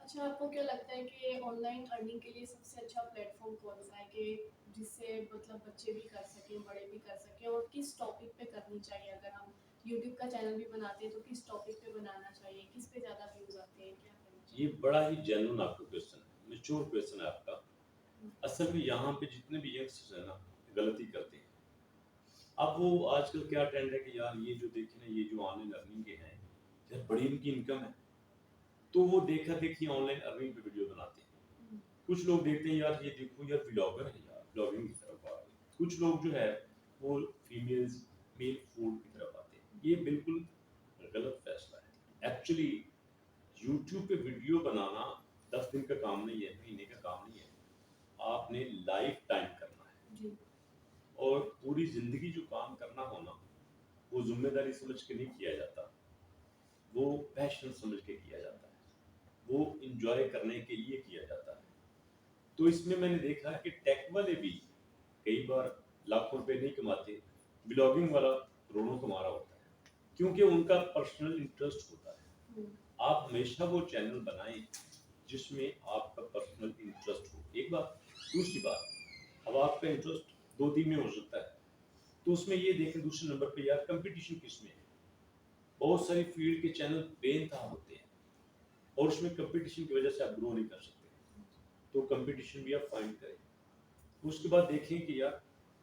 اچھا آپ کو کیا لگتا ہے کہ آن لائن ارننگ کے لیے سب سے اچھا پلیٹ فارم کون سا ہے کہ جس سے مطلب بچے بھی کر سکیں بڑے بھی کر سکیں اور کس ٹاپک پہ کرنی چاہیے؟ اگر ہم یوٹیوب کا چینل بھی بناتے ہیں تو کس ٹاپک پہ بنانا چاہیے، کس پہ زیادہ ویوز آتے ہیں، کیا کرنا یہ چاہیے؟ بڑا ہی جینون آپ کا کوشچن ہے، میچور کوشچن ہے آپ کا. اصل میں یہاں پہ جتنے بھی ینگسٹرز ہیں نا غلطی کرتے ہیں. اب وہ آج کل کیا ٹرینڈ ہے کہ یار یہ جو دیکھیں نا یہ جو آن لائن ارننگ کے ہیں یار بڑی ان کی انکم ہے، تو وہ دیکھا دیکھی آن لائن ارننگ پہ ویڈیو بناتے ہیں. کچھ لوگ دیکھتے ہیں یار یہ دیکھو یار ولاگر ہے، یار ولاگنگ کی طرف آ گئے. کچھ لوگ جو ہے وہ فیمیلز میل فوڈ کی طرف آتے ہیں. یہ بالکل غلط فیصلہ ہے. ایکچولی یوٹیوب پہ ویڈیو بنانا 10 دن کا کام نہیں ہے، مہینے کا کام نہیں ہے. آپ نے لائف ٹائم کرنا ہے جی اور پوری زندگی جو کام کرنا ہونا وہ ذمہ داری سمجھ کے نہیں کیا جاتا، وہ پیشن سمجھ کے کیا جاتا ہے، وہ انجوائے کرنے کے لیے کیا جاتا ہے. تو اس میں نے دیکھا ہے کہ ٹیک والے بھی کئی بار لاکھوں روپے نہیں کماتے، بلاگنگ والا کروڑوں کما رہا ہوتا ہے کیونکہ ان کا پرسنل انٹرسٹ ہوتا ہے. آپ ہمیشہ وہ چینل بنائیں جس میں آپ کا پرسنل انٹرسٹ ہو. ایک بات. دوسری بات، اب آپ کا انٹرسٹ 2 3 میں ہو سکتا ہے تو اس میں یہ دیکھیں دوسرے نمبر پہ یار کمپٹیشن کس میں ہے. بہت ساری فیلڈ کے چینل بے انتہا ہوتے ہیں اور اس میں کمپٹیشن کی وجہ سے آپ گرو نہیں کر سکتے. تو کمپٹیشن بھی آپ فائنڈ کریں. اس کے بعد دیکھیں کہ یار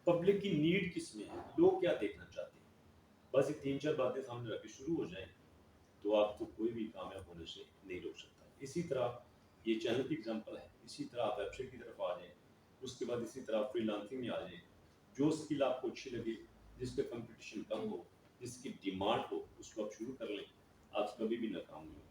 پبلک کی نیڈ کس میں ہے، لوگ کیا دیکھنا چاہتے ہیں. بس یہ 3 4 باتیں سامنے رکھ کے شروع ہو جائیں تو آپ کو کوئی بھی کامیاب ہونے سے نہیں روک سکتا. اسی طرح یہ چینل کی ایگزامپل ہے، اسی طرح آپ ویب سائٹ کی طرف آ جائیں. اس کے بعد اسی طرح فری لانسنگ میں آ جائیں. جو اسکل آپ کو اچھی لگے، جس پہ کمپٹیشن کم ہو، جس کی ڈیمانڈ ہو، اس کو آپ شروع کر لیں. آپ کبھی بھی ناکام نہیں ہو.